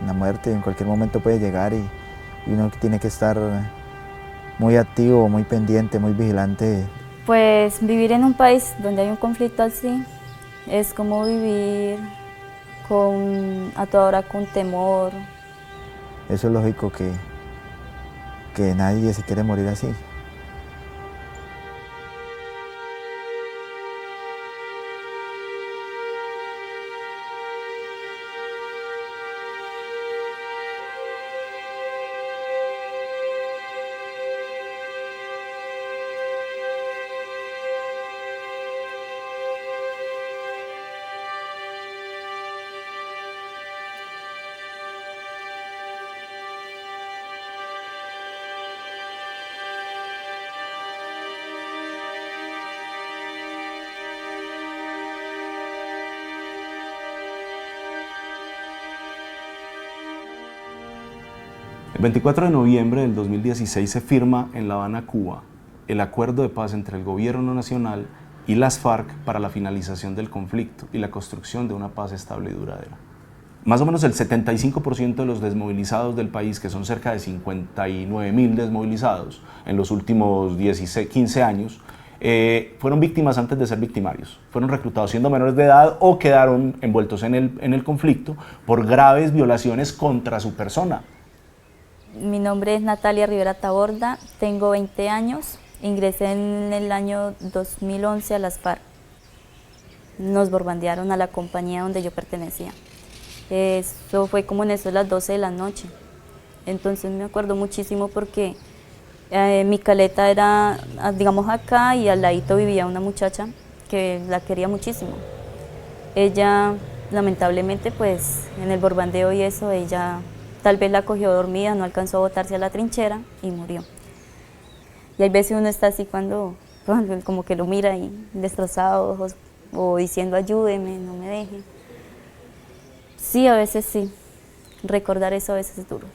la muerte en cualquier momento puede llegar y uno tiene que estar muy activo, muy pendiente, muy vigilante. Pues vivir en un país donde hay un conflicto así es como vivir a toda hora con temor. Eso es lógico que nadie se quiere morir así. El 24 de noviembre del 2016 se firma en La Habana, Cuba, el acuerdo de paz entre el gobierno nacional y las FARC para la finalización del conflicto y la construcción de una paz estable y duradera. Más o menos el 75% de los desmovilizados del país, que son cerca de 59.000 desmovilizados en los últimos 15 años, fueron víctimas antes de ser victimarios. Fueron reclutados siendo menores de edad o quedaron envueltos en el conflicto por graves violaciones contra su persona. Mi nombre es Natalia Rivera Taborda, tengo 20 años, ingresé en el año 2011 a las FARC. Nos bombardearon a la compañía donde yo pertenecía. Eso fue como en eso de las 12 de la noche. Entonces me acuerdo muchísimo porque mi caleta era, digamos, acá y al ladito vivía una muchacha que la quería muchísimo. Ella, lamentablemente, pues en el bombardeo y eso, ella tal vez la cogió dormida, no alcanzó a botarse a la trinchera y murió. Y hay veces uno está así cuando como que lo mira y destrozado o diciendo ayúdeme, no me deje. Sí, a veces sí. Recordar eso a veces es duro.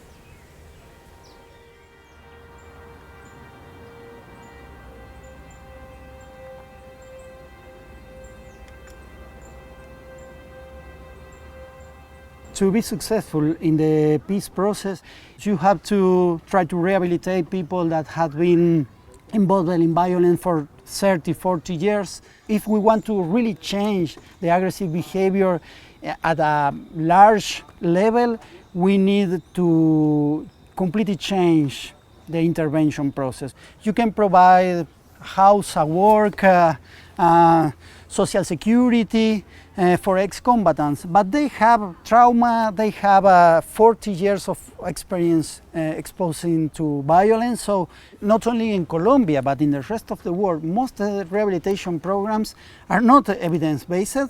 To be successful in the peace process, you have to try to rehabilitate people that have been involved in violence for 30, 40 years. If we want to really change the aggressive behavior at a large level, we need to completely change the intervention process. You can provide house, work, social security for ex-combatants, but they have trauma, they have 40 years of experience exposing to violence, so not only in Colombia, but in the rest of the world, most of the rehabilitation programs are not evidence-based.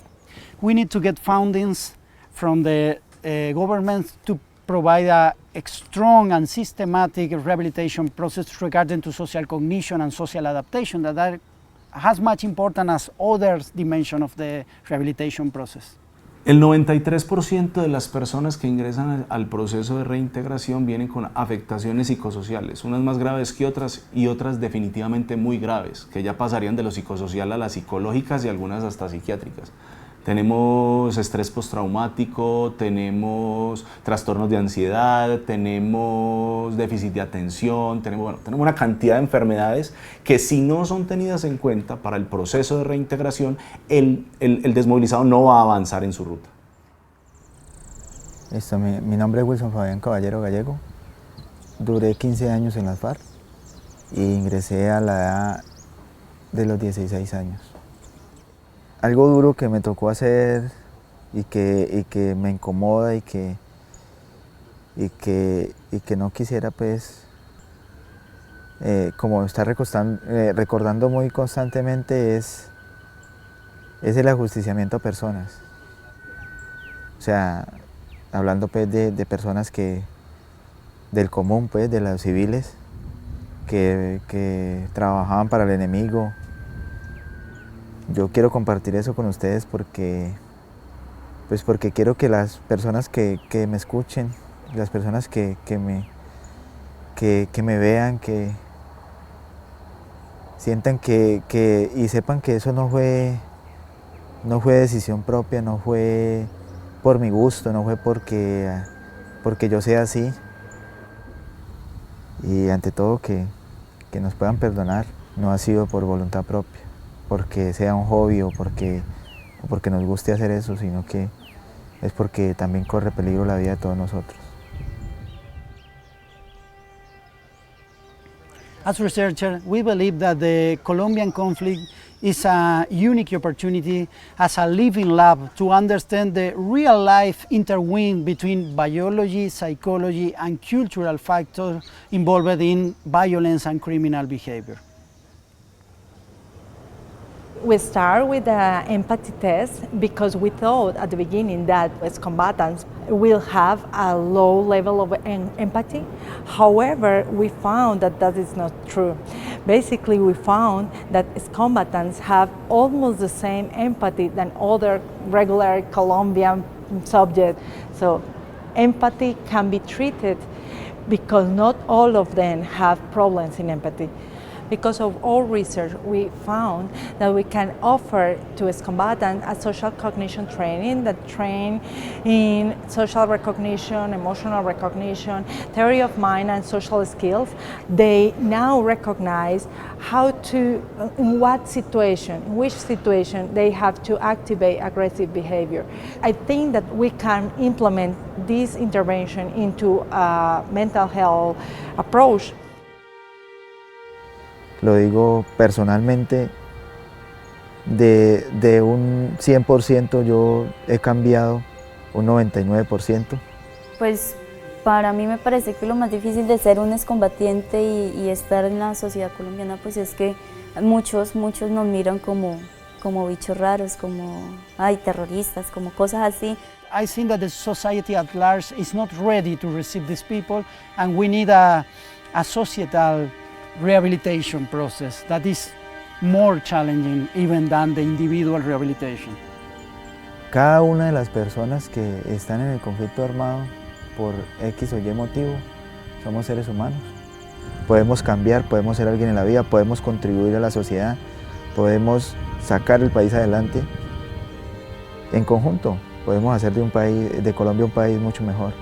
We need to get fundings from the government to provide a strong and systematic rehabilitation process regarding to social cognition and social adaptation that are as much important as other dimensions of the rehabilitation process. El 93% de las personas que ingresan al proceso de reintegración vienen con afectaciones psicosociales, unas más graves que otras y otras definitivamente muy graves, que ya pasarían de lo psicosocial a las psicológicas y algunas hasta psiquiátricas. Tenemos estrés postraumático, tenemos trastornos de ansiedad, tenemos déficit de atención, tenemos una cantidad de enfermedades que si no son tenidas en cuenta para el proceso de reintegración, el desmovilizado no va a avanzar en su ruta. Listo, mi nombre es Wilson Fabián Caballero Gallego. Duré 15 años en las FARC y ingresé a la edad de los 16 años. Algo duro que me tocó hacer y que me incomoda y que no quisiera, pues, como estar recordando muy constantemente es el ajusticiamiento a personas. O sea, hablando pues de personas del común, pues, de los civiles que trabajaban para el enemigo. Yo quiero compartir eso con ustedes porque quiero que las personas que me escuchen, las personas que me vean, que sientan y sepan que eso no fue decisión propia, no fue por mi gusto, no fue porque porque yo sea así y ante todo que nos puedan perdonar. No ha sido por voluntad propia, porque sea un hobby o porque nos guste hacer eso, sino que es porque también corre peligro la vida de todos nosotros. As researchers, we believe that the Colombian conflict is a unique opportunity as a living lab to understand the real-life interweave between biology, psychology, and cultural factors involved in violence and criminal behavior. We start with the empathy test because we thought at the beginning that ex-combatants will have a low level of empathy. However, we found that that is not true. Basically, we found that ex-combatants have almost the same empathy than other regular Colombian subjects. So empathy can be treated because not all of them have problems in empathy. Because of all research, we found that we can offer to ex-combatants a social cognition training that train in social recognition, emotional recognition, theory of mind and social skills. They now recognize how to, in what situation, in which situation they have to activate aggressive behavior. I think that we can implement this intervention into a mental health approach. Lo digo personalmente, de un 100% yo he cambiado un 99%. Pues para mí me parece que lo más difícil de ser un excombatiente y estar en la sociedad colombiana pues es que muchos nos miran como bichos raros, como terroristas, como cosas así. I think that the society at large is not ready to receive these people, and we need a societal rehabilitation process that is more challenging even than the individual rehabilitation. Cada una de las personas que están en el conflicto armado por X o Y motivo somos seres humanos. Podemos cambiar, podemos ser alguien en la vida, podemos contribuir a la sociedad, podemos sacar el país adelante. En conjunto podemos hacer de Colombia un país mucho mejor.